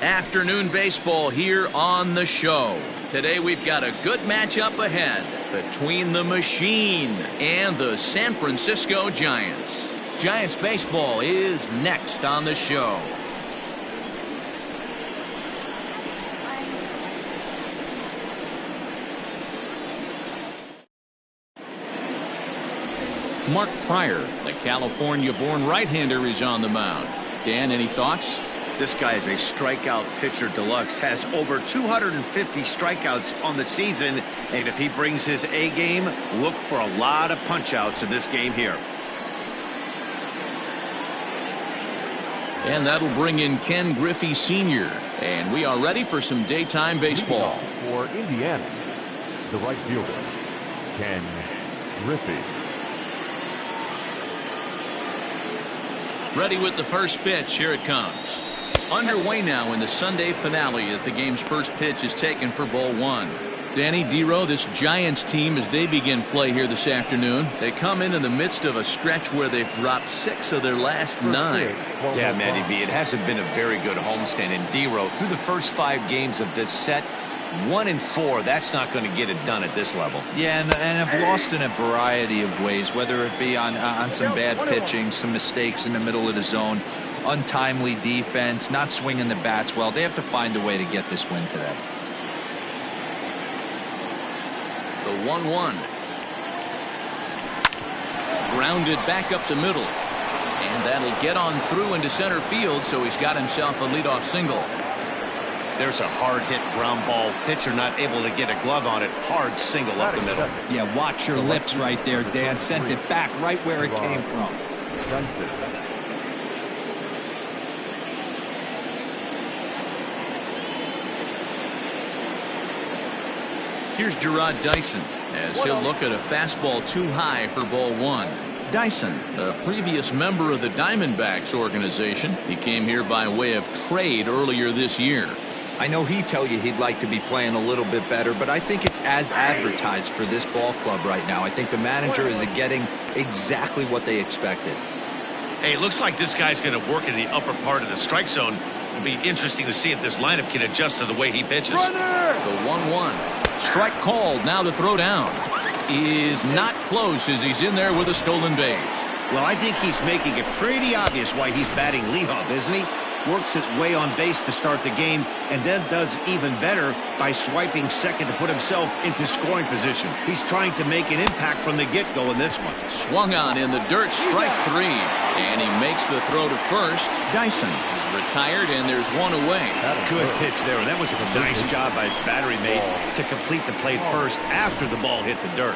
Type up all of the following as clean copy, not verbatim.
Afternoon baseball here on the show. Today we've got a good matchup ahead between the Machine and the San Francisco Giants. Giants baseball is next on the show. Mark Pryor, the California-born right-hander, is on the mound. Dan, any thoughts? This guy is a strikeout pitcher deluxe, has over 250 strikeouts on the season, and if he brings his A game, look for a lot of punch-outs in this game here. And that'll bring in Ken Griffey Sr. And we are ready for some daytime baseball. For Indiana, the right fielder, Ken Griffey. Ready with the first pitch. Here it comes. Underway now in the Sunday finale as the game's first pitch is taken for ball one. Danny Dero, this Giants team, as they begin play here this afternoon, they come in the midst of a stretch where they've dropped 6 of their last 9. Yeah, Matty B, it hasn't been a very good homestand, and Dero, through the first 5 games of this set, 1-4, that's not going to get it done at this level. Yeah, and have lost in a variety of ways, whether it be on some bad pitching, some mistakes in the middle of the zone, untimely defense, not swinging the bats well. They have to find a way to get this win today. The 1-1. Grounded back up the middle. And that'll get on through into center field, so he's got himself a leadoff single. There's a hard-hit ground ball. Pitcher not able to get a glove on it. Hard single up the middle. Yeah, watch your lips right there, Dan. Sent it back right where it came from. Here's Gerard Dyson as he'll look at a fastball too high for ball one. Dyson, a previous member of the Diamondbacks organization. He came here by way of trade earlier this year. I know he'd tell you he'd like to be playing a little bit better, but I think it's as advertised for this ball club right now. I think the manager is getting exactly what they expected. Hey, it looks like this guy's going to work in the upper part of the strike zone. It'll be interesting to see if this lineup can adjust to the way he pitches. The 1-1. Strike called. Now the throw down is not close as he's in there with a stolen base. Well, I think he's making it pretty obvious why he's batting leadoff, isn't he? Works his way on base to start the game and then does even better by swiping second to put himself into scoring position. He's trying to make an impact from the get-go in this one. Swung on in the dirt, strike 3, and he makes the throw to first. Dyson is retired, and there's one away. Good pitch there, and that was a nice job by his battery mate to complete the play first after the ball hit the dirt.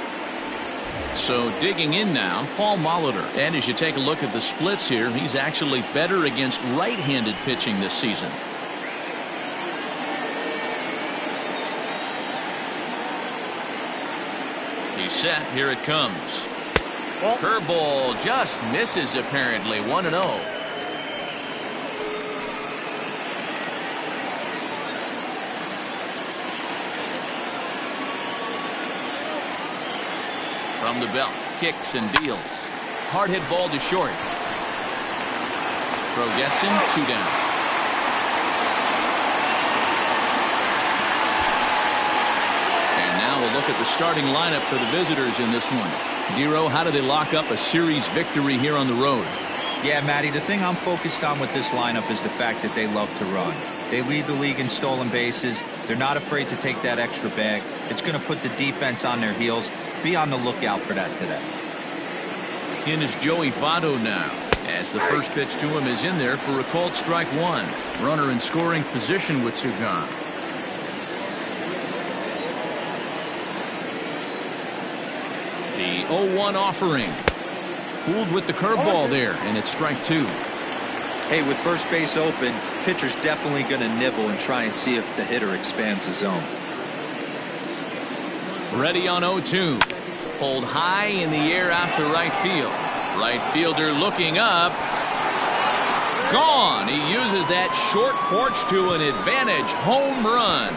So digging in now, Paul Molitor. And as you take a look at the splits here, he's actually better against right-handed pitching this season. He's set. Here it comes. Curveball just misses apparently. 1-0. From the belt, kicks and deals. Hard hit ball to short. Throw gets him, 2 down. And now we'll look at the starting lineup for the visitors in this one. Dero, how do they lock up a series victory here on the road? Yeah, Matty, the thing I'm focused on with this lineup is the fact that they love to run. They lead the league in stolen bases. They're not afraid to take that extra bag. It's going to put the defense on their heels. Be on the lookout for that today. In is Joey Votto now, as the first pitch to him is in there for a called strike 1. Runner in scoring position with 2 gone. The 0-1 offering. Fooled with the curveball there, and it's strike 2. Hey, with first base open, pitcher's definitely going to nibble and try and see if the hitter expands the zone. Ready on 0-2. Pulled high in the air out to right field. Right fielder looking up. Gone. He uses that short porch to an advantage. Home run.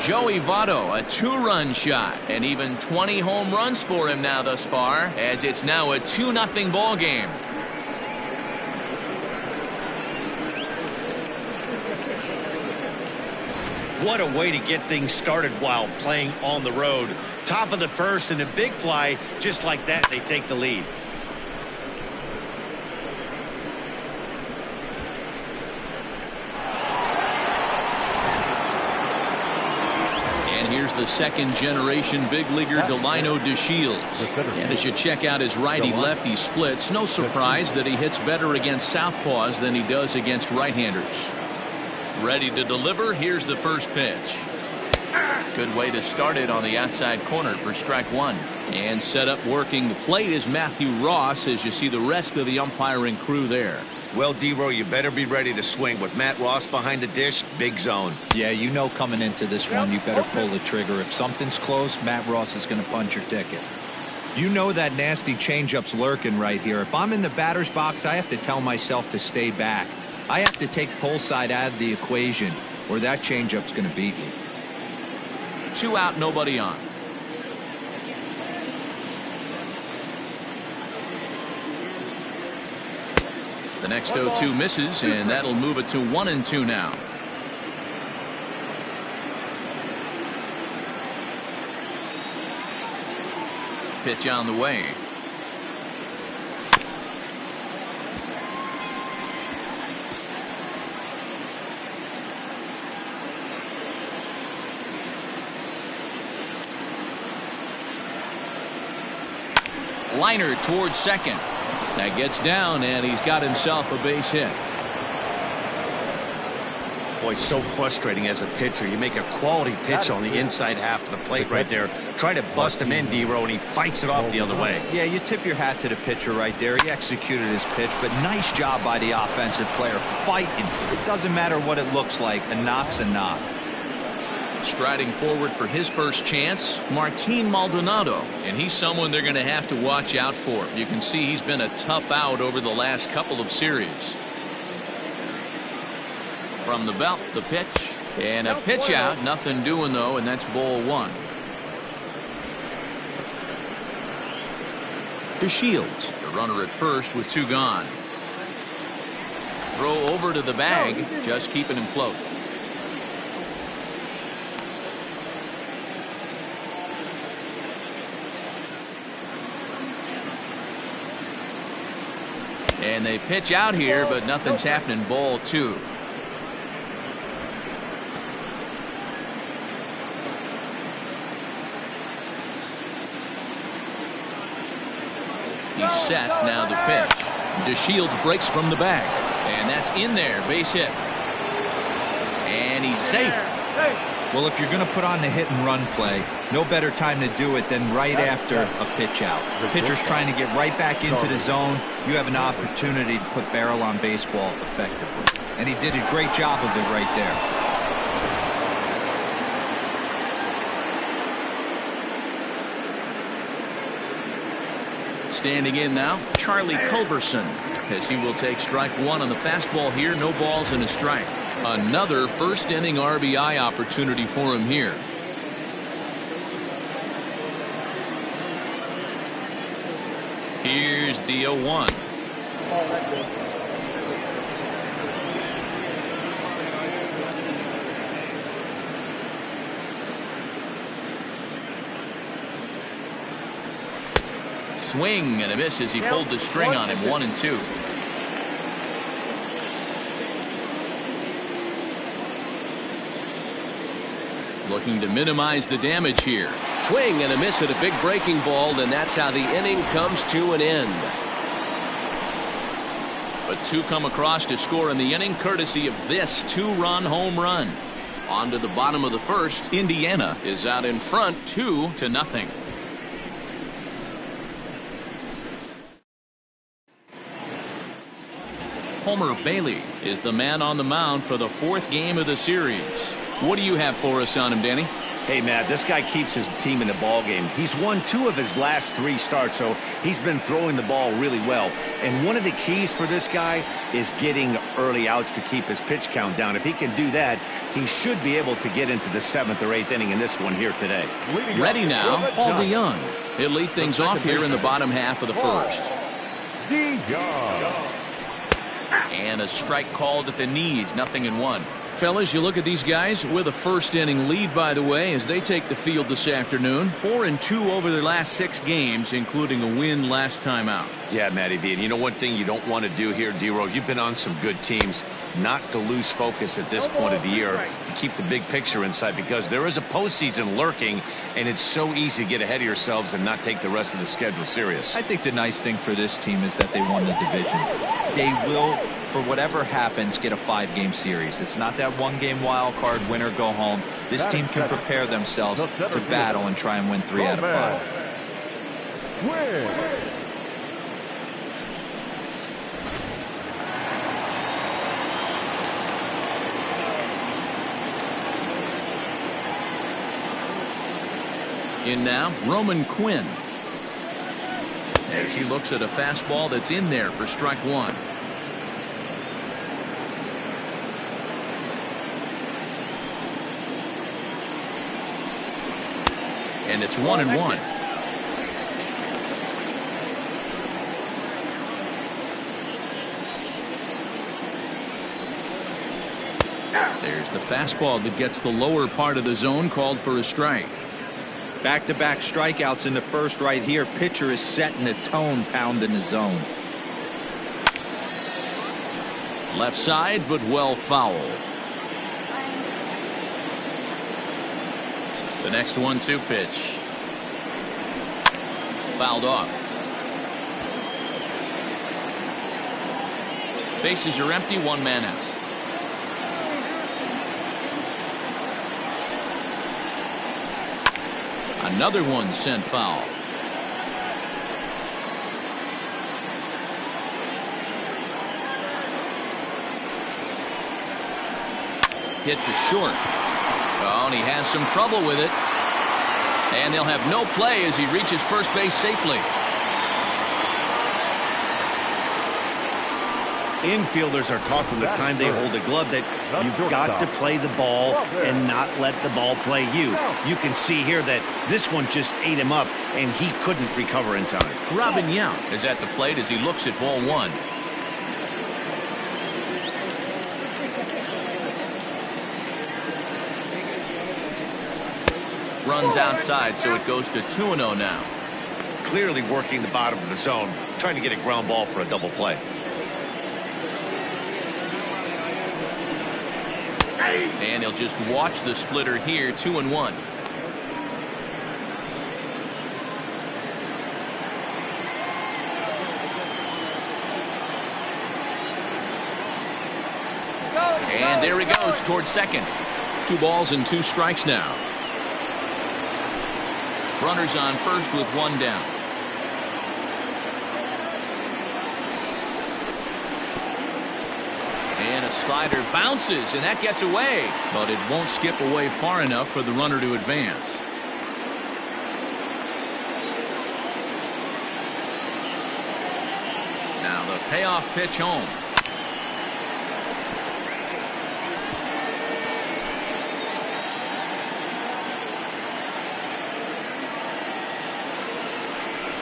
Joey Votto, a 2-run shot, and even 20 home runs for him now thus far, as it's now a 2-0 ball game. What a way to get things started while playing on the road. Top of the first and a big fly. Just like that, they take the lead. Here's the second-generation big leaguer Delino DeShields. And as you check out his righty-lefty splits, no surprise that he hits better against southpaws than he does against right-handers. Ready to deliver. Here's the first pitch. Good way to start it on the outside corner for strike one. And set up working the plate is Matthew Ross as you see the rest of the umpiring crew there. Well, D-Row, you better be ready to swing. With Matt Ross behind the dish, big zone. Yeah, you know coming into this one, you better pull the trigger. If something's close, Matt Ross is going to punch your ticket. You know that nasty changeup's lurking right here. If I'm in the batter's box, I have to tell myself to stay back. I have to take pull side out of the equation, or that changeup's going to beat me. 2 out, nobody on. The next 0-2 misses, and that'll move it to 1-2 now. Pitch on the way. Liner towards second. That gets down, and he's got himself a base hit. Boy, so frustrating as a pitcher. You make a quality pitch on the inside half of the plate right there. Try to bust him in, D-Row, and he fights it off the other way. Yeah, you tip your hat to the pitcher right there. He executed his pitch, but nice job by the offensive player fighting. It doesn't matter what it looks like. A knock's a knock. Striding forward for his first chance, Martin Maldonado, and he's someone they're going to have to watch out for. You can see he's been a tough out over the last couple of series. From the belt, the pitch, and a pitch out. Nothing doing though, and that's ball one. DeShields, the runner at first with 2 gone. Throw over to the bag, just keeping him close. And they pitch out here, but nothing's happening. Ball 2. He's set. Now the pitch. DeShields breaks from the bag. And that's in there. Base hit. And he's safe. Well, if you're going to put on the hit and run play, no better time to do it than right after a pitch out. The pitcher's trying to get right back into the zone. You have an opportunity to put barrel on baseball effectively. And he did a great job of it right there. Standing in now, Charlie Culberson, as he will take strike one on the fastball here. No balls and a strike. Another first inning RBI opportunity for him here. Here's the 0-1. Swing and a miss as he pulled the string on him. 1-2. Looking to minimize the damage here. Swing and a miss at a big breaking ball, and that's how the inning comes to an end. But 2 come across to score in the inning, courtesy of this 2-run home run. On to the bottom of the first. Indiana is out in front 2-0. Homer Bailey is the man on the mound for the 4th game of the series. What do you have for us on him, Danny? Hey, Matt, this guy keeps his team in the ball game. He's won 2 of his last 3 starts, so he's been throwing the ball really well. And one of the keys for this guy is getting early outs to keep his pitch count down. If he can do that, he should be able to get into the 7th or 8th inning in this one here today. Ready now, Paul DeYoung. He'll lead things off here in the bottom half of the first. And a strike called at the knees. 0-1. fellas, you look at these guys with a first inning lead, by the way, as they take the field this afternoon. 4-2 over their last 6 games, including a win last time out. Yeah, Matty V. And you know one thing you don't want to do here, D-Row, you've been on some good teams, not to lose focus at this point of the year, to keep the big picture in sight, because there is a postseason lurking, and it's so easy to get ahead of yourselves and not take the rest of the schedule serious. I think the nice thing for this team is that they won the division. They will, for whatever happens, get a 5-game series. It's not that 1-game wild card, win or go home. This team can prepare themselves to battle and try and win 3 out of 5. Win. In now, Roman Quinn. As he looks at a fastball that's in there for strike 1. And it's 1-1. There's the fastball that gets the lower part of the zone, called for a strike. Back-to-back strikeouts in the first right here. Pitcher is setting the tone, pounding the zone. Left side, but well foul. The next 1-2 pitch. Fouled off. Bases are empty, 1 man out. Another one sent foul. Hit to short. Oh, and he has some trouble with it. And they'll have no play as he reaches first base safely. Infielders are taught from the time they hold a glove that you've got to play the ball and not let the ball play you. You can see here that this one just ate him up, and he couldn't recover in time. Robin Yount is at the plate as he looks at ball 1. Runs outside, so it goes to 2-0 now. Clearly working the bottom of the zone, trying to get a ground ball for a double play. And he'll just watch the splitter here, 2-1. And there he goes towards second. 2 balls and 2 strikes now. Runners on first with 1 down. And a slider bounces, and that gets away. But it won't skip away far enough for the runner to advance. Now the payoff pitch home.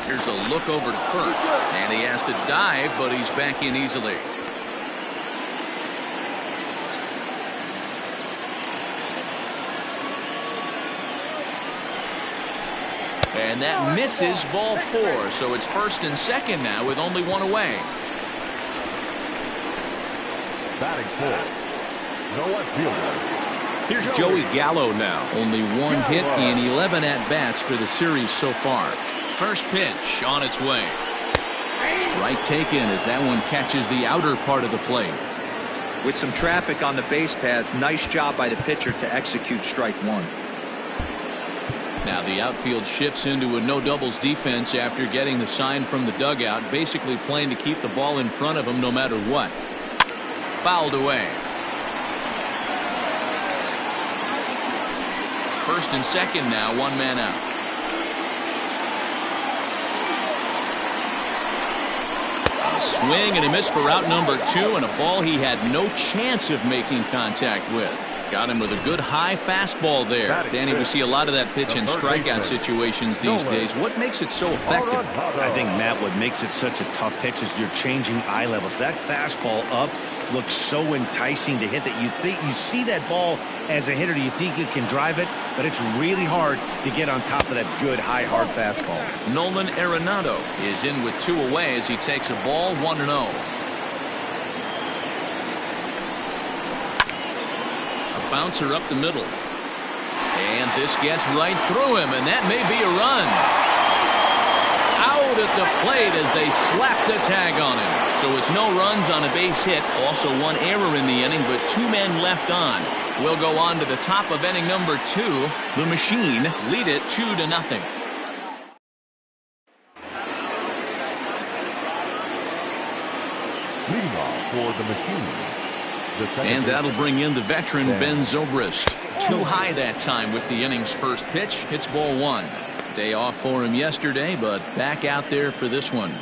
Here's a look over to first, and he has to dive, but he's back in easily. And that misses, ball 4. So it's first and second now with only 1 away. Batting 4. No left fielder. Here's Joey Gallo now. Only 1 hit in 11 at-bats for the series so far. First pitch on its way. Strike taken as that one catches the outer part of the plate. With some traffic on the base paths, nice job by the pitcher to execute strike 1. Now the outfield shifts into a no doubles defense after getting the sign from the dugout, basically playing to keep the ball in front of him no matter what. Fouled away. First and second now, 1 man out. A swing and a miss for out number 2, and a ball he had no chance of making contact with. Got him with a good high fastball there. Danny, we see a lot of that pitch in strikeout situations these days. What makes it so effective? I think, Matt, what makes it such a tough pitch is you're changing eye levels. That fastball up looks so enticing to hit that you see that ball as a hitter, you think you can drive it, but it's really hard to get on top of that good high hard fastball. Nolan Arenado is in with 2 away as he takes a ball 1-0. A bouncer up the middle. And this gets right through him, and that may be a run. Out at the plate as they slap the tag on him. So it's no runs on a base hit. Also 1 error in the inning, but 2 men left on. We'll go on to the top of inning number 2. The Machine lead it 2-0. Leading off for the Machine. And that'll bring in the veteran Ben Zobrist. Too high that time with the inning's first pitch. It's ball 1. Day off for him yesterday, but back out there for this one.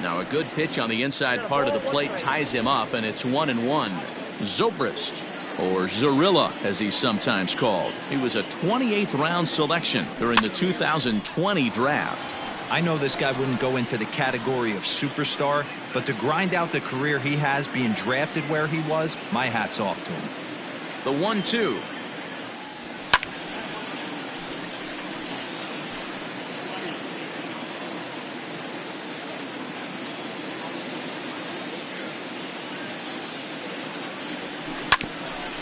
Now a good pitch on the inside part of the plate ties him up, and it's 1-1. Zobrist, or Zorilla as he's sometimes called. He was a 28th round selection during the 2020 draft. I know this guy wouldn't go into the category of superstar, but to grind out the career he has being drafted where he was, my hat's off to him. The 1-2.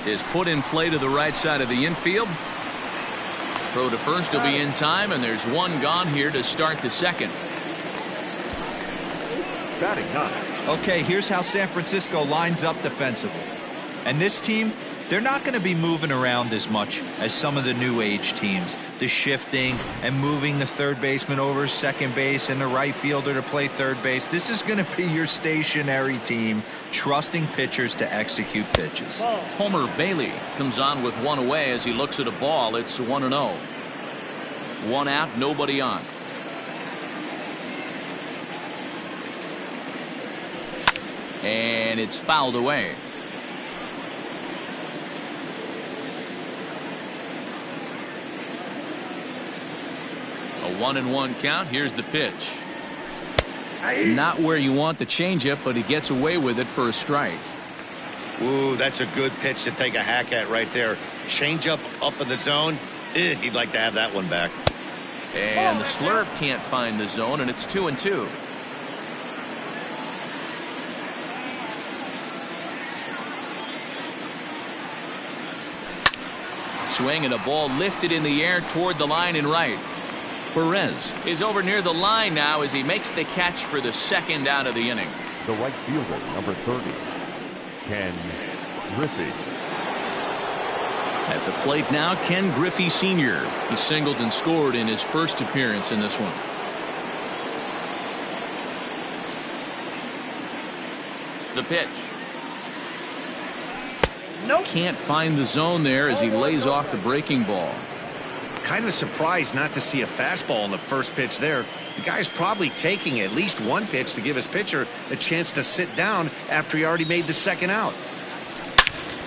Is put in play to the right side of the infield. Throw to first will be in time, and there's 1 gone here to start the second. Batting 9. Okay, here's how San Francisco lines up defensively. And this team, they're not going to be moving around as much as some of the new age teams. The shifting and moving the third baseman over second base and the right fielder to play third base. This is going to be your stationary team, trusting pitchers to execute pitches. Homer Bailey comes on with 1 away as he looks at a ball. It's 1-0. 1 out, nobody on. And it's fouled away. A 1-1 count. Here's the pitch. Not where you want the changeup, but he gets away with it for a strike. Ooh, that's a good pitch to take a hack at right there. Changeup up in the zone. He'd like to have that one back. And the slurve can't find the zone, and it's 2-2. Swing and a ball lifted in the air toward the line and right. Perez is over near the line now as he makes the catch for the second out of the inning. The right fielder, number 30, Ken Griffey. At the plate now, Ken Griffey Sr. He singled and scored in his first appearance in this one. The pitch. Nope. Can't find the zone there as he lays off the breaking ball. Kind of surprised not to see a fastball on the first pitch there. The guy's probably taking at least 1 pitch to give his pitcher a chance to sit down after he already made the second out.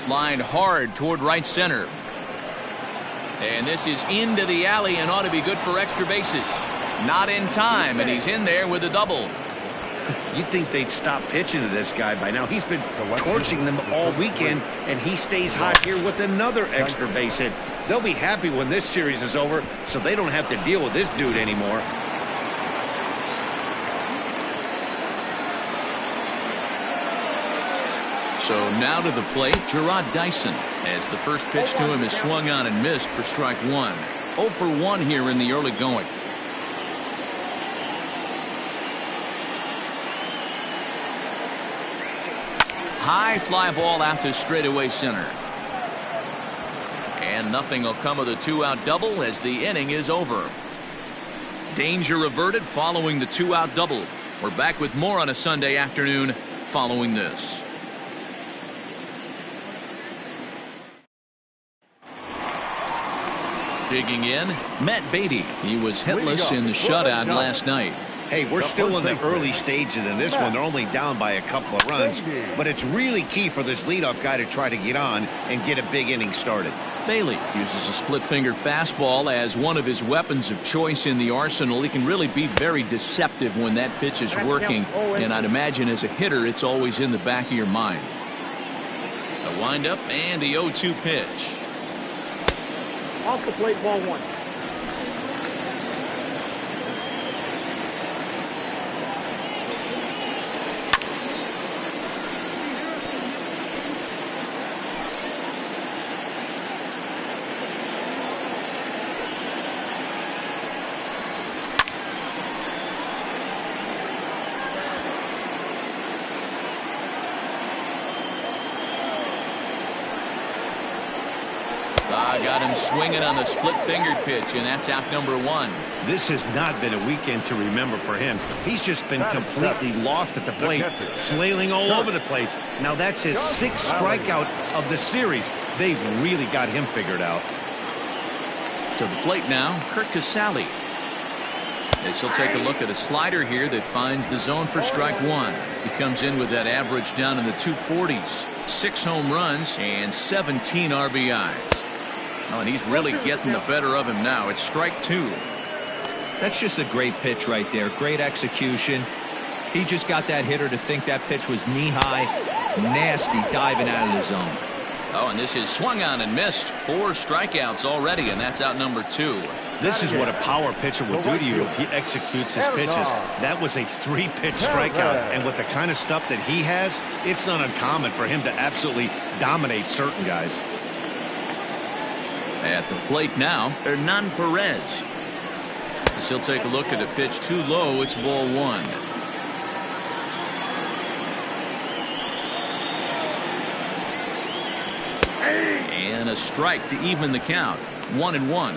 Lined hard toward right center. And this is into the alley and ought to be good for extra bases. Not in time, and he's in there with a double. You'd think they'd stop pitching to this guy by now. He's been torching them all weekend, and he stays hot here with another extra base hit. They'll be happy when this series is over, so they don't have to deal with this dude anymore. So now to the plate, Jarrod Dyson, as the first pitch to him is swung on and missed for strike 1. 0 for 1 here in the early going. High fly ball out to straightaway center. And nothing will come of the 2-out double as the inning is over. Danger averted following the 2-out double. We're back with more on a Sunday afternoon following this. Digging in, Matt Beatty. He was hitless in the shutout last night. Hey, we're still in the early stages in this one. They're only down by a couple of runs, but it's really key for this leadoff guy to try to get on and get a big inning started. Bailey uses a split-finger fastball as one of his weapons of choice in the arsenal. He can really be very deceptive when that pitch is working, and I'd imagine as a hitter it's always in the back of your mind. A windup and the 0-2 pitch. Off the plate, ball one. Got him swinging on the split-fingered pitch, and that's out number one. This has not been a weekend to remember for him. He's just been completely lost at the plate, flailing all over the place. Now that's his 6th strikeout of the series. They've really got him figured out. To the plate now, Kurt Casale. As he'll take a look at a slider here that finds the zone for strike one. He comes in with that average down in the 240s. 6 home runs and 17 RBIs. Oh, and he's really getting the better of him now. It's strike two. That's just a great pitch right there. Great execution. He just got that hitter to think that pitch was knee-high. Nasty diving out of the zone. Oh, and this is swung on and missed. 4 strikeouts already, and that's out number 2. This is what a power pitcher will do to you if he executes his pitches. That was a 3-pitch strikeout, and with the kind of stuff that he has, it's not uncommon for him to absolutely dominate certain guys. At the plate now, Hernan Perez. As he'll take a look at a pitch too low, it's ball one. And a strike to even the count. 1-1.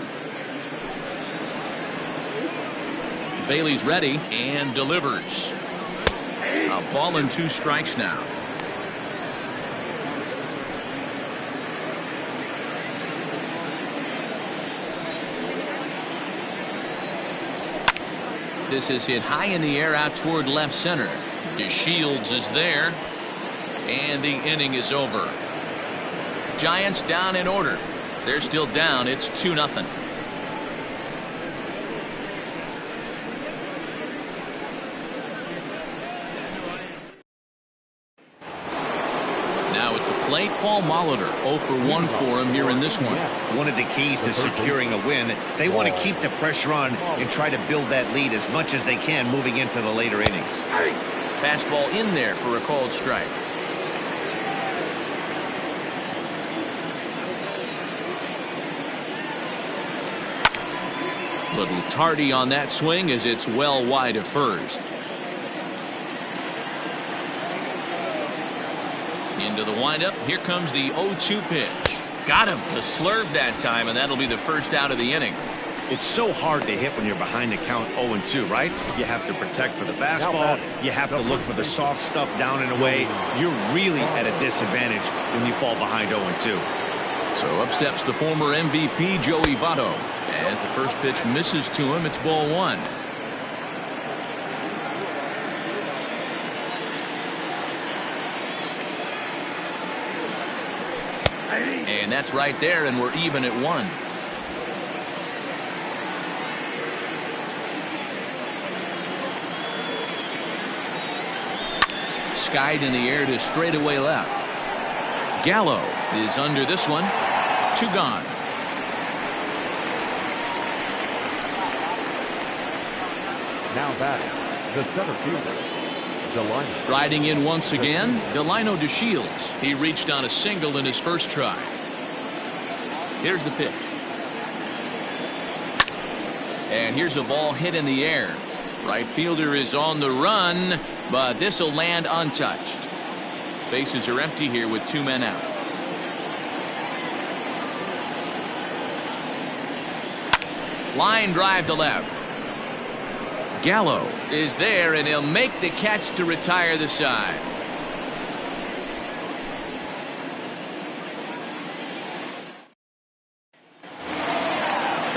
Bailey's ready and delivers. A ball and 2 strikes now. This is hit high in the air out toward left center. DeShields is there, and the inning is over. Giants down in order. They're still down. It's 2-0. Now at the plate, Paul Molitor. 0 for 1 for him here in this one. One of the keys to securing a win, they want to keep the pressure on and try to build that lead as much as they can moving into the later innings. Fastball in there for a called strike. Little tardy on that swing as it's well wide of first. Into the windup. Here comes the 0-2 pitch. Got him. The slurve that time, and that'll be the first out of the inning. It's so hard to hit when you're behind the count 0-2, right? You have to protect for the fastball. You have to look for the soft stuff down and away. You're really at a disadvantage when you fall behind 0-2. So up steps the former MVP, Joey Votto. As the first pitch misses to him, it's ball one. And that's right there, and we're even at 1. Skied in the air to straightaway left. Gallo is under this one. 2 gone. Now batting, the center fielder, Delino. Striding in once again, Delino DeShields. He reached on a single in his first try. Here's the pitch. And here's a ball hit in the air. Right fielder is on the run, but this will land untouched. Bases are empty here with 2 men out. Line drive to left. Gallo is there, and he'll make the catch to retire the side.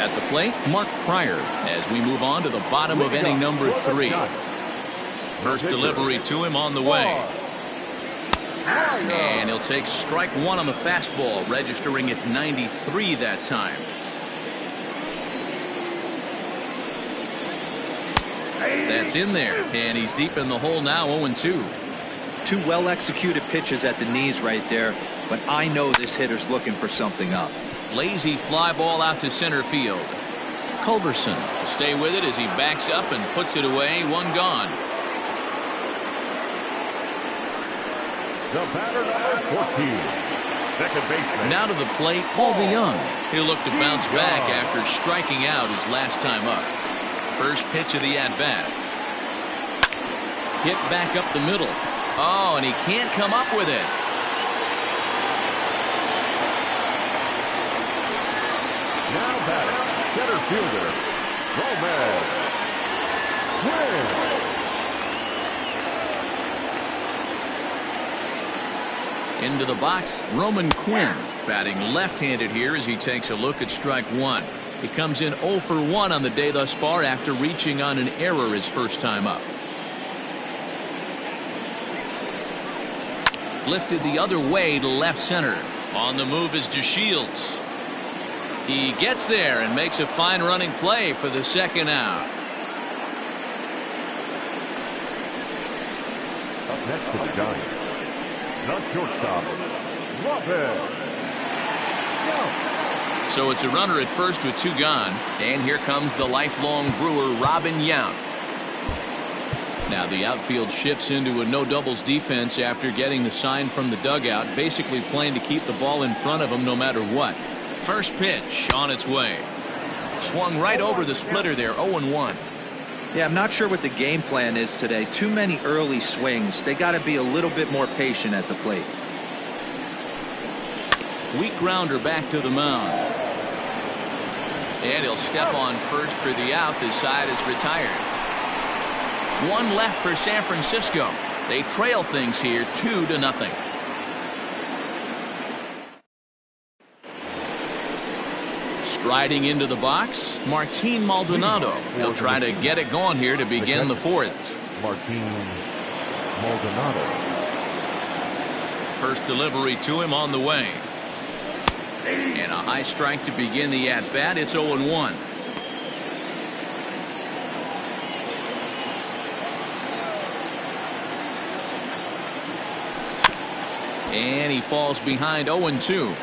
At the plate, Mark Pryor, as we move on to the bottom of inning number 3. First delivery to him on the way. And he'll take strike 1 on the fastball, registering at 93 that time. That's in there, and he's deep in the hole now, 0-2. 2 well-executed pitches at the knees right there, but I know this hitter's looking for something up. Lazy fly ball out to center field. Culberson will stay with it as he backs up and puts it away. 1 gone. The batter, number 14, second baseman. Now to the plate, Paul DeYoung. He'll look to bounce back after striking out his last time up. First pitch of the at-bat. Hit back up the middle. Oh, and he can't come up with it. Now batting, center fielder, Roman Quinn. Into the box, Roman Quinn, batting left-handed here as he takes a look at strike 1. He comes in 0 for 1 on the day thus far after reaching on an error his first time up. Lifted the other way to left center. On the move is DeShields. He gets there and makes a fine running play for the second out. Up next to the Giants, not shortstop, Lopez. So it's a runner at first with 2 gone, and here comes the lifelong Brewer, Robin Yount. Now the outfield shifts into a no doubles defense after getting the sign from the dugout, basically playing to keep the ball in front of him no matter what. First pitch on its way. Swung right over the splitter there, 0-1. Yeah, I'm not sure what the game plan is today. Too many early swings. They got to be a little bit more patient at the plate. Weak grounder back to the mound. And he'll step on first for the out. This side is retired. 1 left for San Francisco. They trail things here 2-0. Striding into the box, Martin Maldonado. He'll try to get it going here to begin the 4th. Martin Maldonado. First delivery to him on the way. And a high strike to begin the at-bat. It's 0-1. And he falls behind 0-2.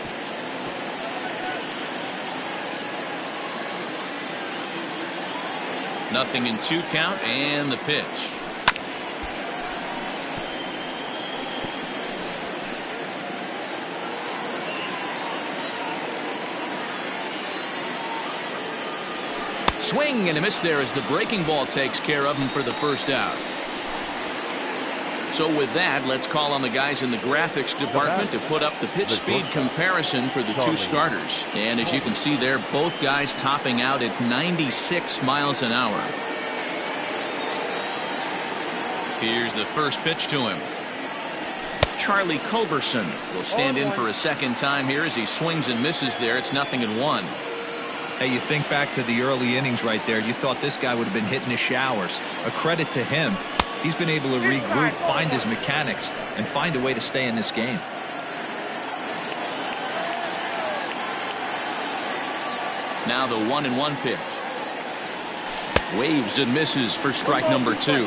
Nothing in 2 count and the pitch. Swing and a miss there as the breaking ball takes care of him for the first out. So with that, let's call on the guys in the graphics department to put up the pitch speed comparison for the 2 starters. And as you can see there, both guys topping out at 96 miles an hour. Here's the first pitch to him. Charlie Culberson will stand in for a second time here as he swings and misses there. It's 0-1. Hey, you think back to the early innings right there. You thought this guy would have been hitting his showers. A credit to him. He's been able to regroup, find his mechanics, and find a way to stay in this game. Now the 1-1 pitch. Waves and misses for strike number 2.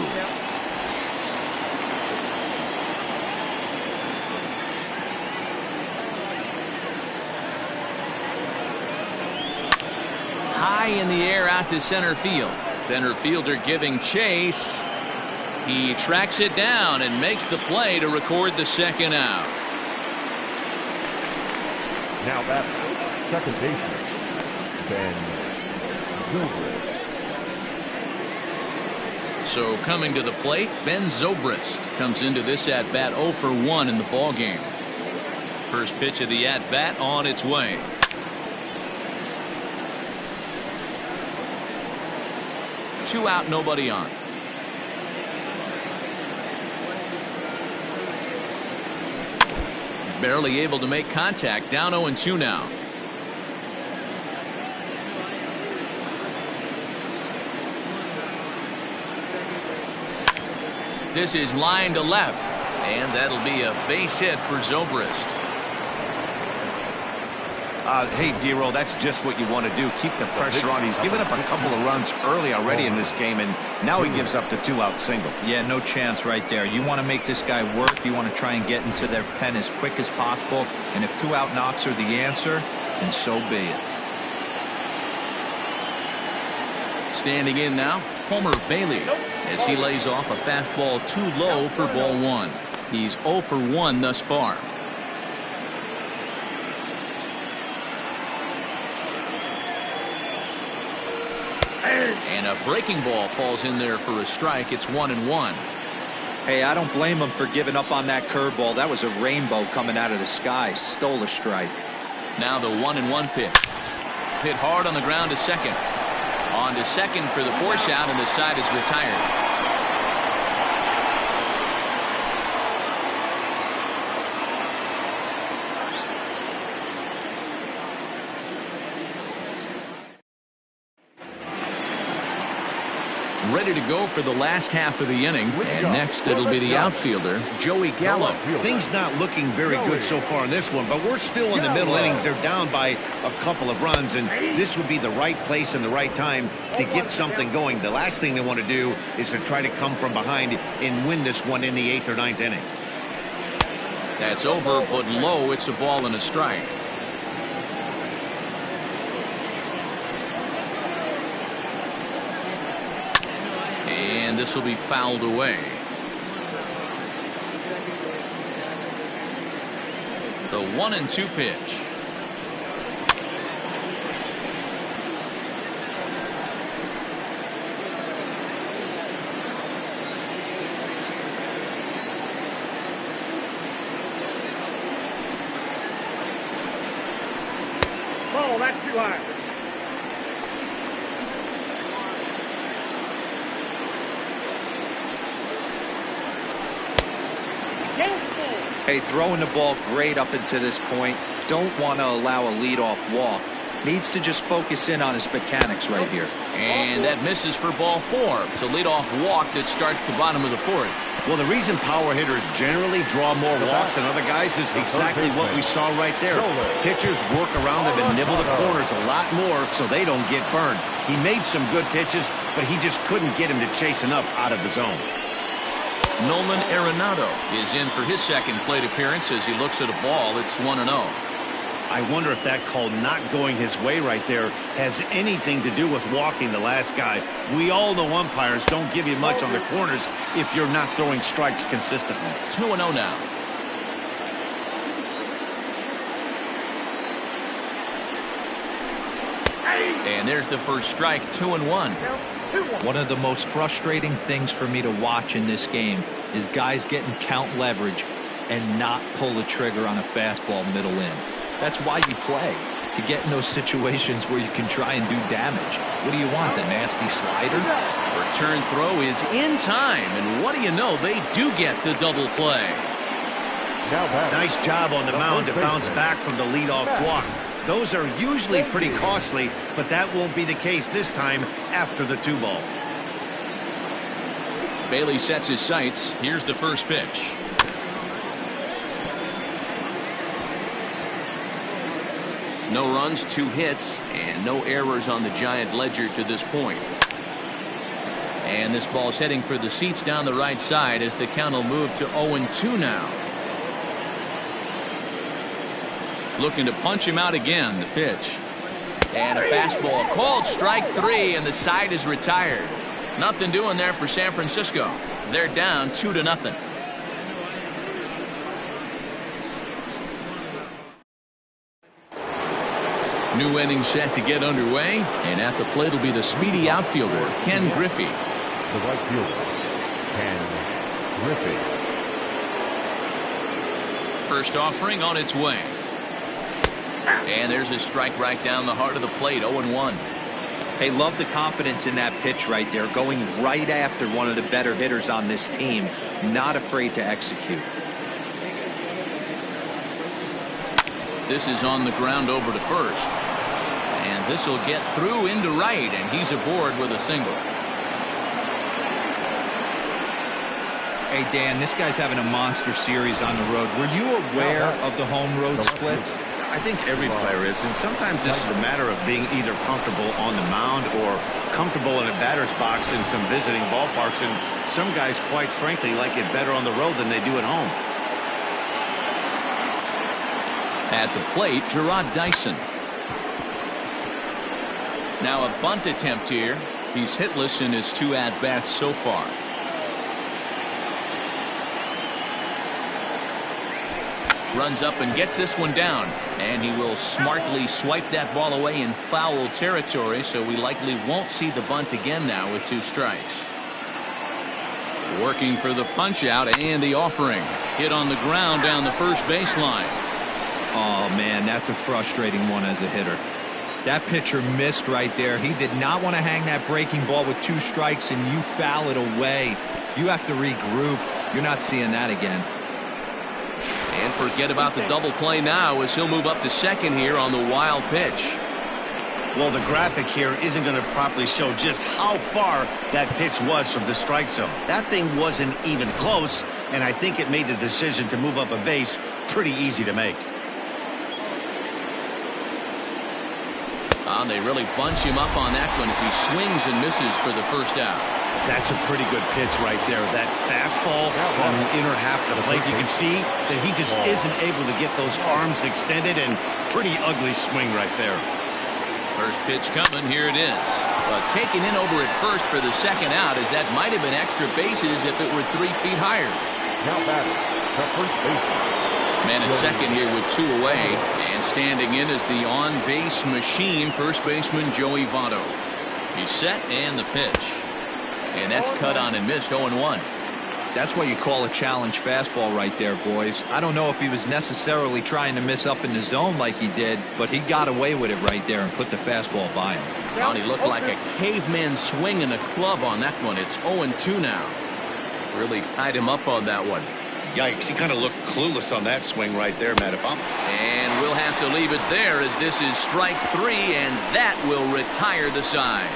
High in the air out to center field. Center fielder giving chase. He tracks it down and makes the play to record the second out. Now that's second baseman, Ben Zobrist. So coming to the plate, Ben Zobrist comes into this at-bat 0 for 1 in the ballgame. First pitch of the at-bat on its way. Two out, nobody on. Barely able to make contact. Down 0-2 now. This is line to left, and that'll be a base hit for Zobrist. Hey, D-Roll, that's just what you want to do. Keep the pressure on. He's given up a couple of runs early already in this game, and now he gives up the 2-out single. Yeah, no chance right there. You want to make this guy work. You want to try and get into their pen as quick as possible. And if 2-out knocks are the answer, then so be it. Standing in now, Homer Bailey, as he lays off a fastball too low for ball 1. He's 0 for 1 thus far. And a breaking ball falls in there for a strike. It's 1-1. Hey, I don't blame him for giving up on that curveball. That was a rainbow coming out of the sky. Stole a strike. Now the 1-1 pitch. Hit hard on the ground to second. On to second for the force out, and the side is retired. Ready to go for the last half of the inning, and next it'll be the outfielder, Joey Gallo. Things not looking very good so far in this one, but we're still in the middle innings. They're down by a couple of runs, and this would be the right place and the right time to get something going. The last thing they want to do is to try to come from behind and win this one in the 8th or 9th inning. That's over, but low. It's a ball and a strike. And this will be fouled away. The 1-2 pitch. Ball, that's too high. Hey, throwing the ball great up until this point. Don't want to allow a leadoff walk. Needs to just focus in on his mechanics right here. And that misses for ball 4. It's a leadoff walk that starts the bottom of the 4th. Well, the reason power hitters generally draw more walks than other guys is exactly what we saw right there. Pitchers work around them and nibble the corners a lot more so they don't get burned. He made some good pitches, but he just couldn't get him to chase enough out of the zone. Nolan Arenado is in for his second plate appearance as he looks at a ball. It's 1-0. I wonder if that call not going his way right there has anything to do with walking the last guy. We all know umpires don't give you much on the corners if you're not throwing strikes consistently. 2-0 now. And there's the first strike, 2-1. One of the most frustrating things for me to watch in this game is guys getting count leverage and not pull the trigger on a fastball middle in. That's why you play, to get in those situations where you can try and do damage. What do you want, the nasty slider? Return throw is in time, and what do you know, they do get the double play. Nice job on the mound to bounce back from the leadoff walk. Those are usually pretty costly, but that won't be the case this time after the 2-ball. Bailey sets his sights. Here's the first pitch. No runs, 2 hits, and no errors on the Giant ledger to this point. And this ball's heading for the seats down the right side as the count will move to 0-2 now. Looking to punch him out again, the pitch. And a fastball called strike 3, and the side is retired. Nothing doing there for San Francisco. They're down 2-0. New inning set to get underway, and at the plate will be the speedy outfielder, Ken Griffey. The right fielder, Ken Griffey. First offering on its way. And there's a strike right down the heart of the plate, 0-1. Hey, love the confidence in that pitch right there, going right after one of the better hitters on this team, not afraid to execute. This is on the ground over to first. And this will get through into right, and he's aboard with a single. Hey, Dan, this guy's having a monster series on the road. Were you aware of the home-road splits? I think every player is, and sometimes this is a matter of being either comfortable on the mound or comfortable in a batter's box in some visiting ballparks, and some guys, quite frankly, like it better on the road than they do at home. At the plate, Gerard Dyson. Now a bunt attempt here. He's hitless in his 2 at-bats so far. Runs up and gets this one down, and he will smartly swipe that ball away in foul territory, so we likely won't see the bunt again now with 2 strikes. Working for the punch out and the offering. Hit on the ground down the first baseline. Oh, man, that's a frustrating one as a hitter. That pitcher missed right there. He did not want to hang that breaking ball with 2 strikes, and you foul it away. You have to regroup. You're not seeing that again. And forget about the double play now as he'll move up to second here on the wild pitch. Well, the graphic here isn't going to properly show just how far that pitch was from the strike zone. That thing wasn't even close, and I think it made the decision to move up a base pretty easy to make. They really bunch him up on that one as he swings and misses for the first out. That's a pretty good pitch right there. That fastball on the inner half of the plate. You can see that he just isn't able to get those arms extended, and pretty ugly swing right there. First pitch coming. Here it is. But taken in over at first for the second out, as that might have been extra bases if it were 3 feet higher. Now batting, the first baseman. Man at second here with 2 away, and standing in is the on-base machine, first baseman Joey Votto. He's set, and the pitch. And that's cut on and missed. 0-1. That's what you call a challenge fastball right there, boys. I don't know if he was necessarily trying to miss up in the zone like he did, but he got away with it right there and put the fastball by him. Well, he looked like a caveman swinging a club on that one. It's 0-2 now. Really tied him up on that one. Yikes, he kind of looked clueless on that swing right there, Matt. And we'll have to leave it there as this is strike 3, and that will retire the side.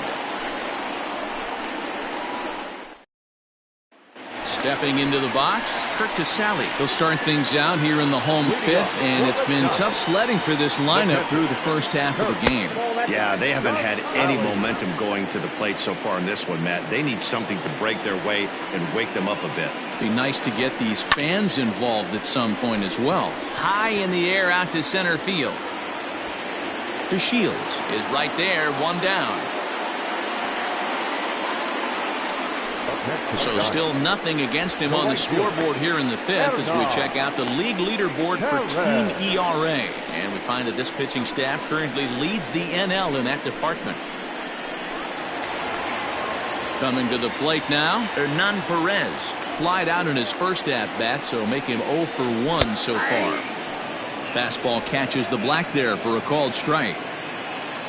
Stepping into the box, Kurt Casale. He'll start things out here in the home 5th, and it's been tough sledding for this lineup through the first half of the game. Yeah, they haven't had any momentum going to the plate so far in this one, Matt. They need something to break their way and wake them up a bit. Be nice to get these fans involved at some point as well. High in the air out to center field. DeShields is right there, 1 down. So still nothing against him on the scoreboard here in the 5th as we check out the league leaderboard for team ERA. And we find that this pitching staff currently leads the NL in that department. Coming to the plate now, Hernan Perez. Flied out in his first at-bat, so make him 0 for 1 so far. Fastball catches the black there for a called strike.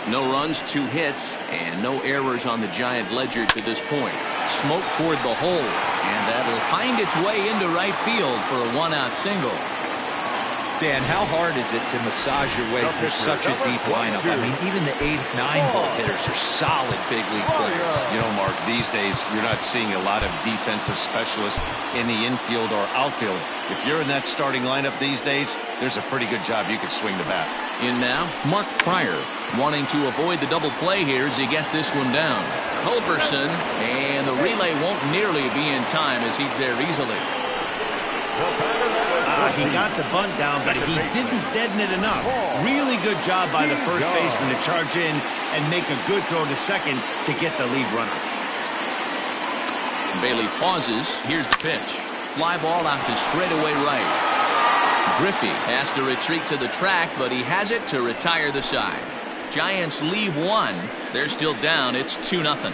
No runs, 2 hits, and no errors on the Giant ledger to this point. Smoke toward the hole, and that'll find its way into right field for a 1-out single. Dan, how hard is it to massage your way through such a deep lineup? I mean, even the 8th, 9th hitters are solid big league players. You know, Mark, these days you're not seeing a lot of defensive specialists in the infield or outfield. If you're in that starting lineup these days, there's a pretty good job you could swing the bat. In now, Mark Pryor, wanting to avoid the double play here as he gets this one down. Culberson, and the relay won't nearly be in time as he's there easily. He got the bunt down, but he didn't deaden it enough. Really good job by the first baseman to charge in and make a good throw to second to get the lead runner. Bailey pauses. Here's the pitch. Fly ball out to straightaway right. Griffey has to retreat to the track, but he has it to retire the side. Giants leave 1. They're still down. It's 2-0.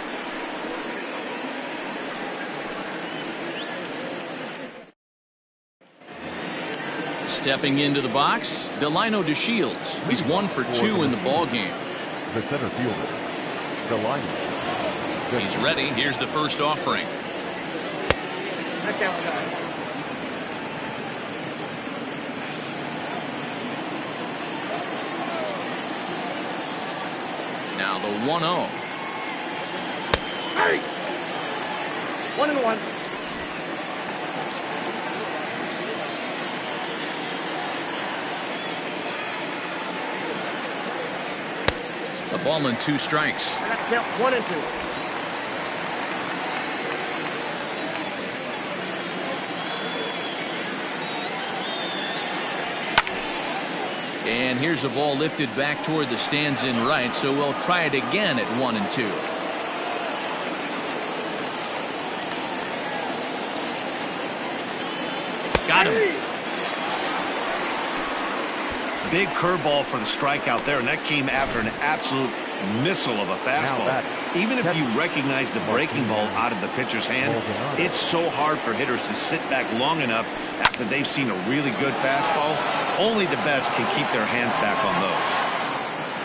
Stepping into the box, Delino DeShields. He's 1 for 2 in the ball game. The center fielder, Delino. He's ready. Here's the first offering. Now the 1-0. Hey! 1-1. A ball and 2 strikes. And that's count 1 and 2. And here's a ball lifted back toward the stands in right, so we'll try it again at 1 and 2. Got him. Big curveball for the strikeout there, and that came after an absolute missile of a fastball. Even if you recognize the breaking ball out of the pitcher's hand, it's so hard for hitters to sit back long enough after they've seen a really good fastball. Only the best can keep their hands back on those.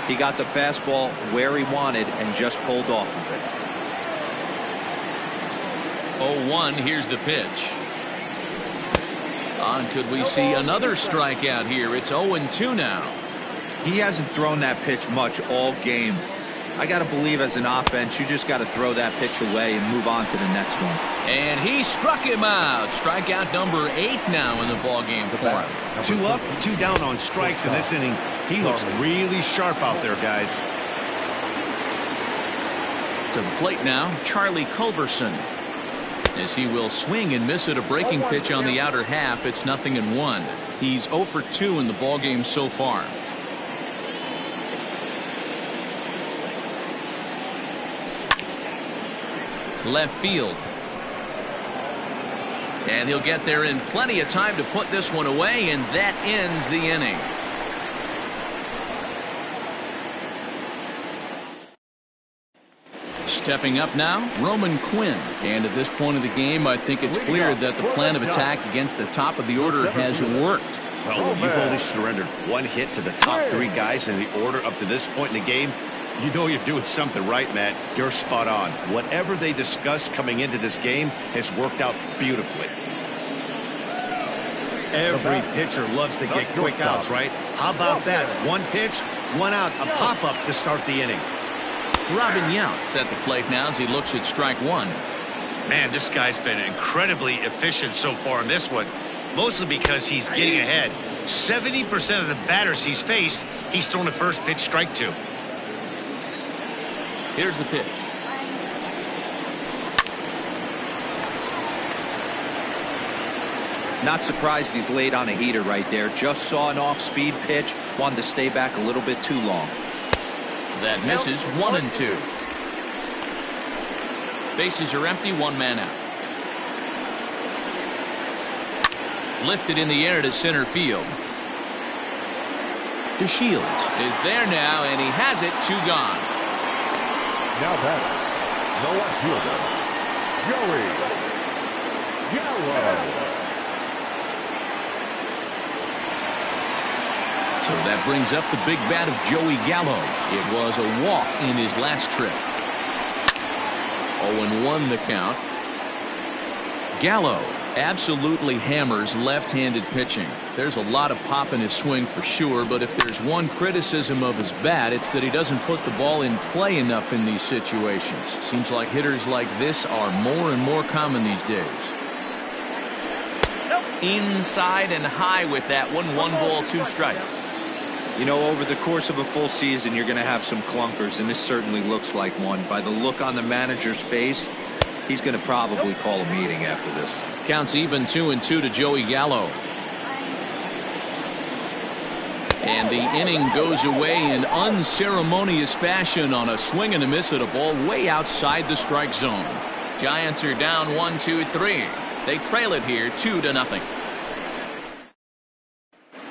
He got the fastball where he wanted and just pulled off of it. 0-1, here's the pitch. Could we see another strikeout here? It's 0-2 now. He hasn't thrown that pitch much all game. I got to believe as an offense, you just got to throw that pitch away and move on to the next one. And he struck him out. Strikeout number 8 now in the ballgame for him. 2 up, 2 down on strikes in this inning. He looks really sharp out there, guys. To the plate now, Charlie Culberson. As he will swing and miss at a breaking pitch on the outer half. It's 0-1. He's 0 for 2 in the ballgame so far. Left field. And he'll get there in plenty of time to put this one away, and that ends the inning. Stepping up now, Roman Quinn. And at this point of the game, I think it's clear that the plan of attack against the top of the order has worked. Well, when you've only surrendered 1 hit to the top 3 guys in the order up to this point in the game, you know you're doing something right, Matt. You're spot on. Whatever they discussed coming into this game has worked out beautifully. Every pitcher loves to get quick outs, right? How about that? 1 pitch, 1 out, a pop-up to start the inning. Robin Yount's at the plate now as he looks at strike 1. Man, this guy's been incredibly efficient so far in this one, mostly because he's getting ahead. 70% of the batters he's faced, he's thrown a first pitch strike to. Here's the pitch. Not surprised he's laid on a heater right there. Just saw an off-speed pitch, wanted to stay back a little bit too long. That misses. 1-2. Bases are empty, 1 man out. Lifted in the air to center field. DeShields is there now, and he has it. 2 gone. Now batting, the left fielder, Joey Gallo. So that brings up the big bat of Joey Gallo. It was a walk in his last trip. 0-1 the count. Gallo absolutely hammers left-handed pitching. There's a lot of pop in his swing for sure, but if there's one criticism of his bat, it's that he doesn't put the ball in play enough in these situations. Seems like hitters like this are more and more common these days. Inside and high with that one. 1 ball, 2 strikes. You know, over the course of a full season, you're going to have some clunkers, and this certainly looks like one. By the look on the manager's face, he's going to probably call a meeting after this. Counts even 2-2 to Joey Gallo. And the inning goes away in unceremonious fashion on a swing and a miss at a ball way outside the strike zone. Giants are down 1-2-3. They trail it here 2-0.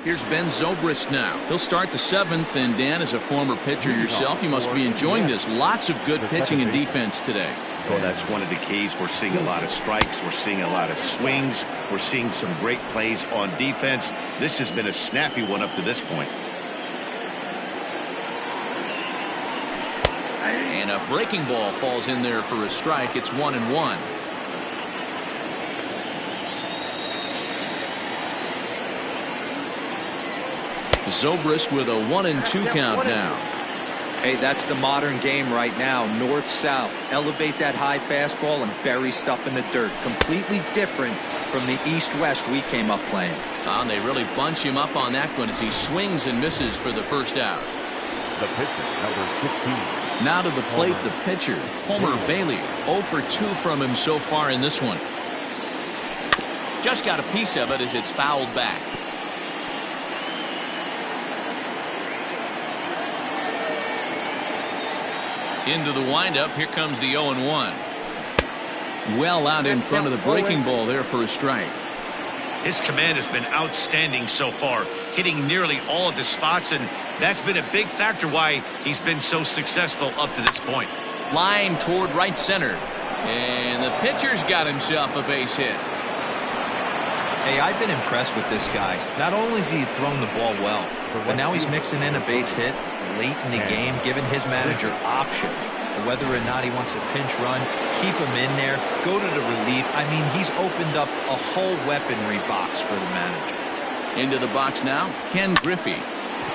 Here's Ben Zobrist now. He'll start the 7th, and Dan, as a former pitcher yourself, you must be enjoying this. Lots of good pitching and defense today. Well, that's one of the keys. We're seeing a lot of strikes. We're seeing a lot of swings. We're seeing some great plays on defense. This has been a snappy one up to this point. And a breaking ball falls in there for a strike. It's 1-1. Zobrist with a 1-2 count now. Hey, that's the modern game right now. North-south. Elevate that high fastball and bury stuff in the dirt. Completely different from the east-west we came up playing. And they really bunch him up on that one as he swings and misses for the first out. The pitcher, number 15. Now to the plate, the pitcher, Homer Bailey. 0 for 2 from him so far in this one. Just got a piece of it as it's fouled back. Into the windup. Here comes the 0-1. Well out in front of the breaking ball there for a strike. His command has been outstanding so far, hitting nearly all of his spots, and that's been a big factor why he's been so successful up to this point. Line toward right center. And the pitcher's got himself a base hit. Hey, I've been impressed with this guy. Not only has he thrown the ball well, but now he's mixing in a base hit late in the game, giving his manager options. Whether or not he wants to pinch run, keep him in there, go to the relief. I mean, he's opened up a whole weaponry box for the manager. Into the box now, Ken Griffey.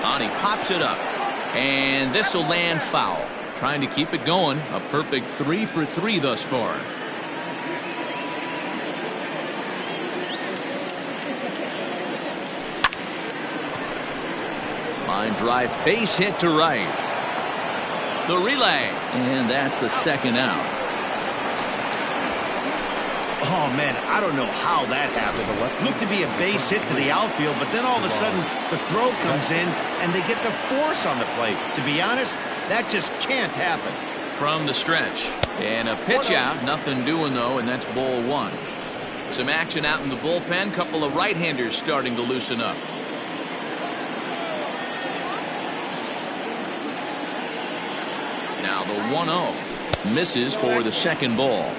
On, he pops it up. And this will land foul. Trying to keep it going. A perfect 3 for 3 thus far. Line drive, base hit to right. The relay, and that's the second out. Oh, man, I don't know how that happened. Looked to be a base hit to the outfield, but then all of a sudden the throw comes in and they get the force on the plate. To be honest, that just can't happen. From the stretch, and a pitch out. Nothing doing, though, and that's ball 1. Some action out in the bullpen. Couple of right-handers starting to loosen up. Now the 1-0 misses for the second ball.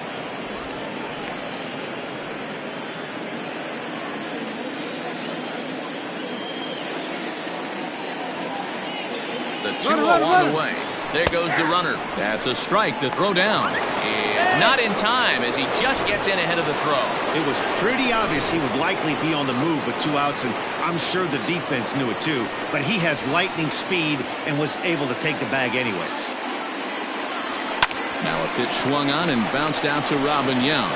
The 2-0 on the way. There goes the runner. That's a strike. The throw down is not in time as he just gets in ahead of the throw. It was pretty obvious he would likely be on the move with 2 outs, and I'm sure the defense knew it too. But he has lightning speed and was able to take the bag anyways. Now a pitch swung on and bounced out to Robin Young.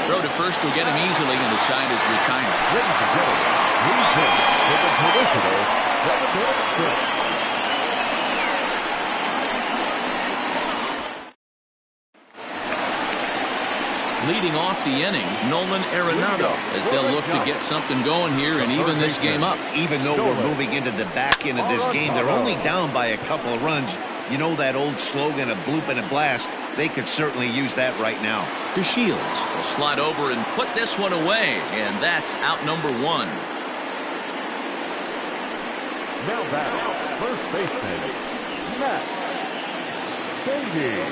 Throw to first will get him easily, and the side is retired. Ladies and gentlemen, please welcome to the traditional 7-minute stretch. Leading off the inning, Nolan Arenado, as they'll look to get something going here and even this game up. Even though we're moving into the back end of this game, they're only down by a couple of runs. You know that old slogan, a bloop and a blast? They could certainly use that right now. DeShields will slide over and put this one away, and that's out number 1. Now back, first baseman, Matt Beatty.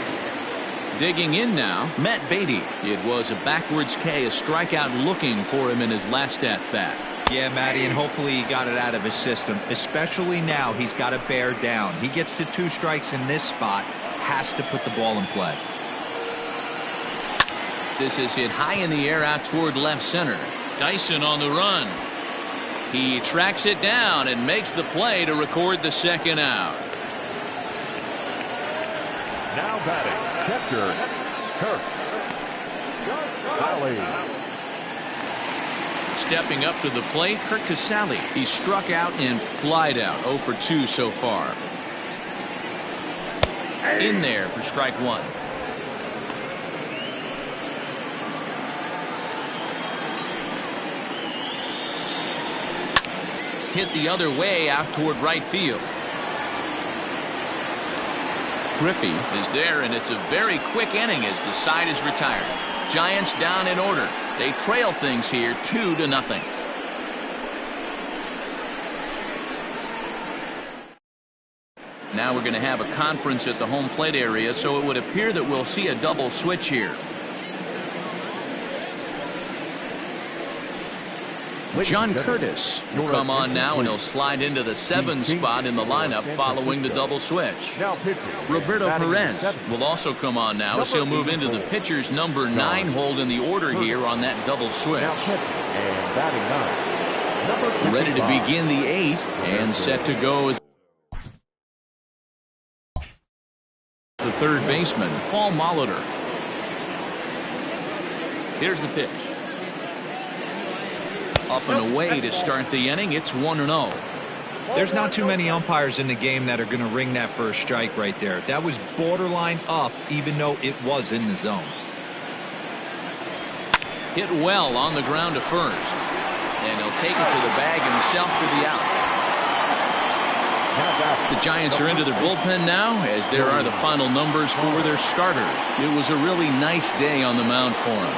Digging in now, Matt Beatty. It was a backwards K, a strikeout looking for him in his last at-bat. Yeah, Matty, and hopefully he got it out of his system. Especially now, he's got to bear down. He gets the 2 strikes in this spot, has to put the ball in play. This is hit high in the air out toward left center. Dyson on the run. He tracks it down and makes the play to record the second out. Now batting, catcher, Kirk Casale. Stepping up to the plate, Kirk Casale. He struck out and flied out. 0 for 2 so far. In there for strike 1. Hit the other way out toward right field. Griffey is there, and it's a very quick inning as the side is retired. Giants down in order. They trail things here 2-0. Now we're going to have a conference at the home plate area, so it would appear that we'll see a double switch here. John Curtis will come on now, and he'll slide into the 7 spot in the lineup following the double switch. Roberto Perez will also come on now as he'll move into the pitcher's number 9 hold in the order here on that double switch. Ready to begin the 8th and set to go as the third baseman, Paul Molitor. Here's the pitch. Up and away to start the inning. It's 1-0. There's not too many umpires in the game that are going to ring that for a strike right there. That was borderline up, even though it was in the zone. Hit well on the ground to first. And he'll take it to the bag himself for the out. The Giants are into their bullpen now, as there are the final numbers for their starter. It was a really nice day on the mound for him.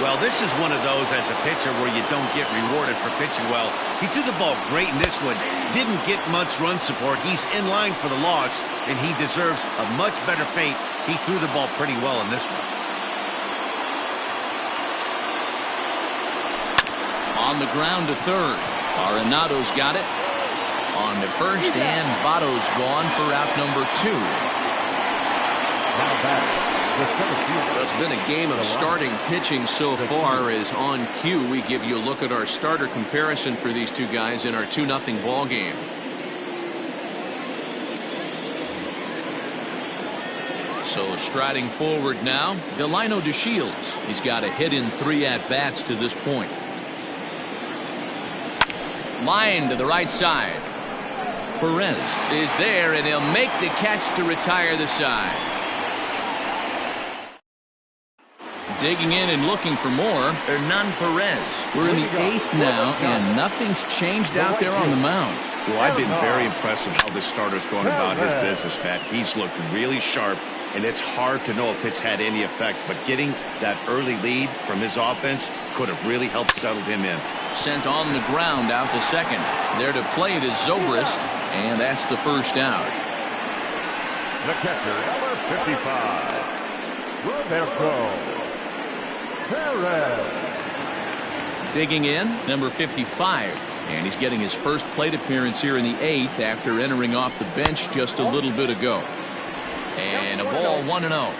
Well, this is one of those as a pitcher where you don't get rewarded for pitching well. He threw the ball great in this one. Didn't get much run support. He's in line for the loss, and he deserves a much better fate. He threw the ball pretty well in this one. On the ground to third. Arenado's got it. On to first, and Votto's gone for out number 2. It's been a game of starting pitching so far, as on cue we give you a look at our starter comparison for these two guys in our 2-0 ball game. So striding forward now, Delino DeShields. He's got a hit in 3 at-bats to this point. Line to the right side. Perez is there, and he'll make the catch to retire the side. Digging in and looking for more, Hernan Perez. We're in the 8th now, and nothing's changed out there on the mound. Well, I've been very impressed with how this starter's going about his business, Matt. He's looked really sharp, and it's hard to know if it's had any effect, but getting that early lead from his offense could have really helped settle him in. Sent on the ground out to second. There to play it is Zobrist, and that's the first out. The catcher, number 55, Roberto Perez. Digging in, number 55. And he's getting his first plate appearance here in the 8th after entering off the bench just a little bit ago. And a ball, 1-0.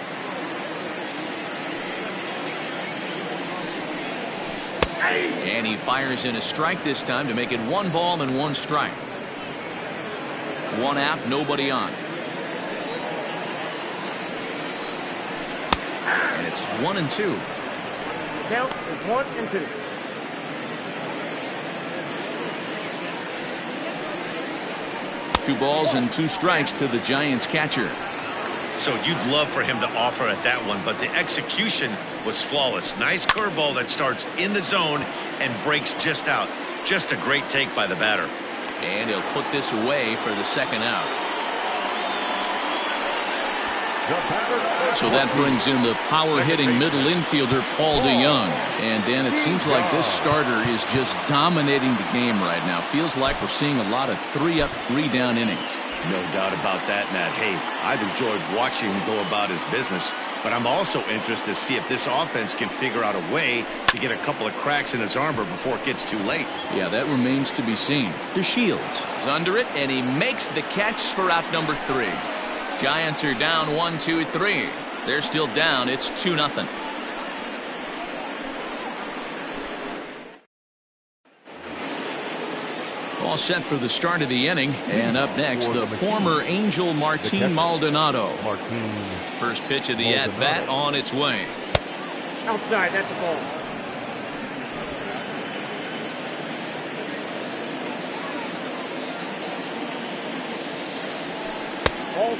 And he fires in a strike this time to make it 1 ball and 1 strike. 1 out, nobody on. And it's 1-2. Count is 1-2. Two balls and 2 strikes to the Giants catcher. So you'd love for him to offer at that one, but the execution was flawless. Nice curveball that starts in the zone and breaks just out. Just a great take by the batter. And he'll put this away for the second out. So that brings in the power-hitting middle infielder, Paul DeYoung. And, Dan, it seems like this starter is just dominating the game right now. Feels like we're seeing a lot of 3-up, 3-down innings. No doubt about that, Matt. Hey, I've enjoyed watching him go about his business, but I'm also interested to see if this offense can figure out a way to get a couple of cracks in his armor before it gets too late. Yeah, that remains to be seen. DeShields is under it, and he makes the catch for out number 3. Giants are down 1-2-3. They're still down. It's 2-0. All set for the start of the inning. And up next, the former Angel Martin Maldonado. First pitch of the at-bat on its way. Outside, that's the ball.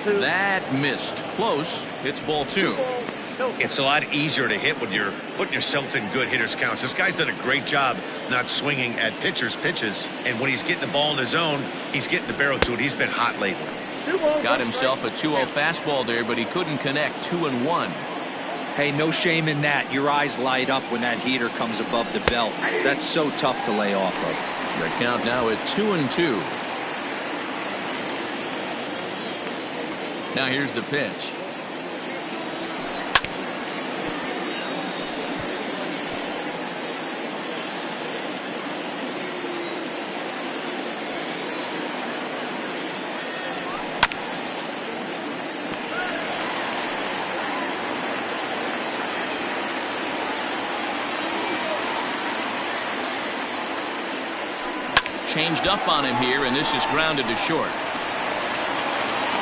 That missed. Close. It's ball 2. It's a lot easier to hit when you're putting yourself in good hitters counts. This guy's done a great job not swinging at pitchers' pitches. And when he's getting the ball in the zone, he's getting the barrel to it. He's been hot lately. Got himself a 2-0 fastball there, but he couldn't connect. 2-1. Hey, no shame in that. Your eyes light up when that heater comes above the belt. That's so tough to lay off of. The count now at 2-2. Now here's the pitch. Changed up on him here, and this is grounded to short.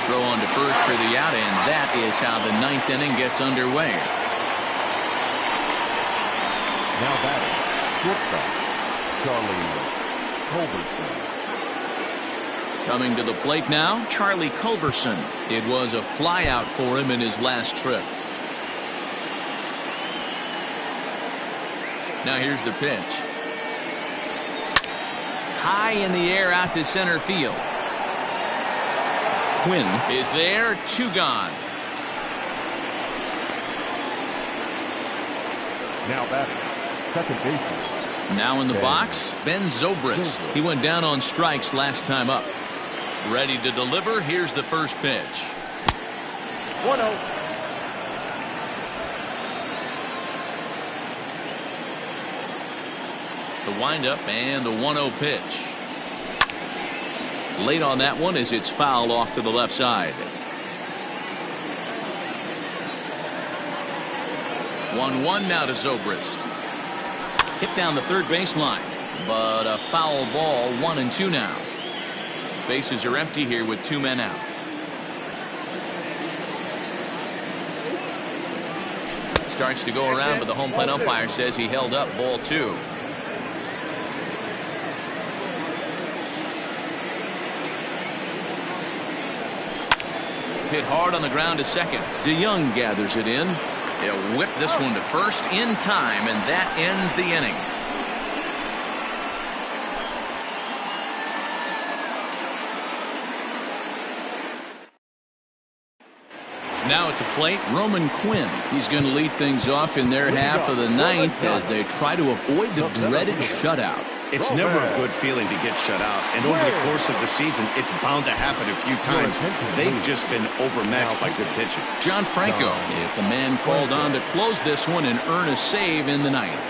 Throw on to first for the out, and that is how the 9th inning gets underway. Now batting, shortstop, Charlie Culberson. Coming to the plate now, Charlie Culberson. It was a flyout for him in his last trip. Now here's the pitch. High in the air out to center field. Quinn is there, 2 gone. Now batting, second baseman. Now in the box, Ben Zobrist. He went down on strikes last time up. Ready to deliver. Here's the first pitch. 1-0. The windup and the 1-0 pitch. Late on that one as it's fouled off to the left side. 1-1 now to Zobrist. Hit down the third baseline, but a foul ball. 1-2 now. Bases are empty here with 2 men out. Starts to go around, but the home plate umpire says he held up. Ball 2. Hit hard on the ground to second. DeYoung gathers it in. They'll whip this one to first in time, and that ends the inning. Now at the plate, Roman Quinn. He's going to lead things off in their half of the ninth as they try to avoid the dreaded shutout. It's never a good feeling to get shut out, and over the course of the season, it's bound to happen a few times. They've just been overmatched by good pitching. John Franco is the man called on to close this one and earn a save in the ninth.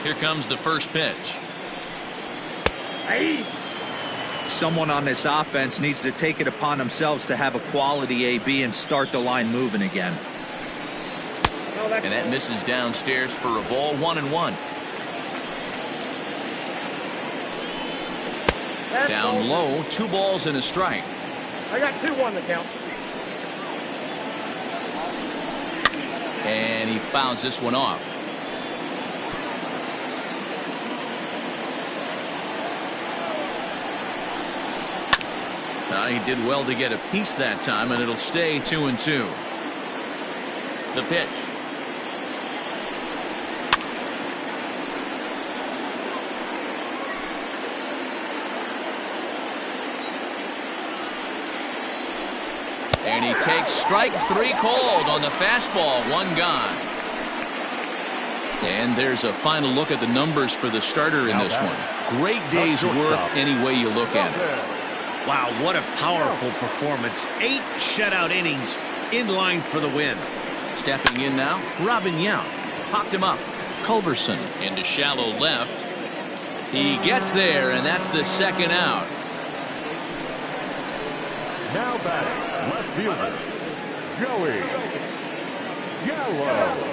Here comes the first pitch. Hey. Someone on this offense needs to take it upon themselves to have a quality AB and start the line moving again. And that misses downstairs for a ball. 1-1. Down low, 2 balls and a strike. I got 2-1 to count. And he fouls this one off. He did well to get a piece that time, and it'll stay 2-2. The pitch. And he takes strike 3 called on the fastball. 1 gone. And there's a final look at the numbers for the starter in this one. Great day's work any way you look at it. Wow, what a powerful performance. 8 shutout innings in line for the win. Stepping in now, Robin Yount. Popped him up. Culberson into shallow left. He gets there, and that's the second out. Now batting, left fielder, Joey Gallo.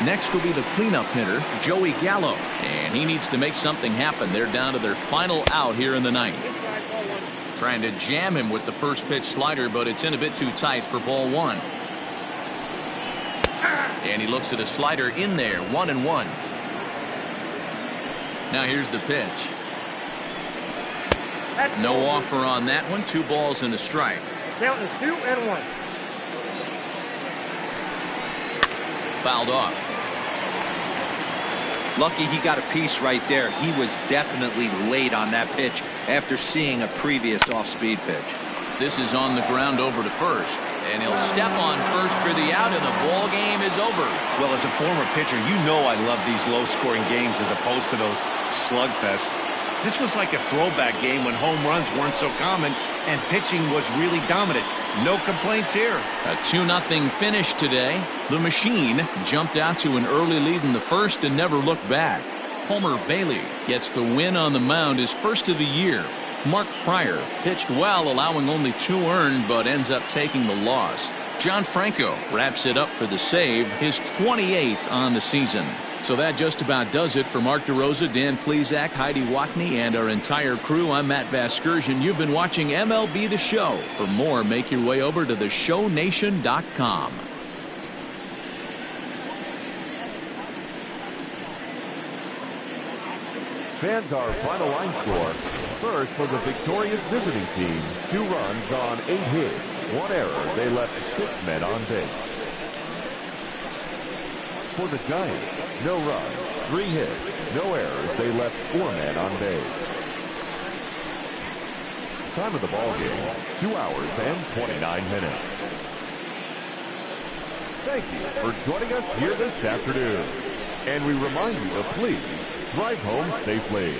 Next will be the cleanup hitter, Joey Gallo. And he needs to make something happen. They're down to their final out here in the ninth. Trying to jam him with the first pitch slider, but it's in a bit too tight for ball 1. And he looks at a slider in there. 1-1. Now here's the pitch. No offer on that one. 2 balls and a strike. Count is 2-1. Fouled off. Lucky he got a piece right there. He was definitely late on that pitch after seeing a previous off-speed pitch. This is on the ground over to first, and he'll step on first for the out, and the ball game is over. Well, as a former pitcher, you know I love these low-scoring games as opposed to those slugfests. This was like a throwback game when home runs weren't so common and pitching was really dominant. No complaints here. A 2-0 finish today. The machine jumped out to an early lead in the first and never looked back. Homer Bailey gets the win on the mound, his first of the year. Mark Pryor pitched well, allowing only 2 earned, but ends up taking the loss. John Franco wraps it up for the save, his 28th on the season. So that just about does it for Mark DeRosa, Dan Plesac, Heidi Watney, and our entire crew. I'm Matt Vasgersian. You've been watching MLB The Show. For more, make your way over to theshownation.com. Fans, our final line score. First, for the victorious visiting team, 2 runs on 8 hits. 1 error. They left 6 men on base. For the Giants, no runs, 3 hits, no errors. They left 4 men on base. Time of the ball game, 2 hours and 29 minutes. Thank you for joining us here this afternoon. And we remind you to please drive home safely.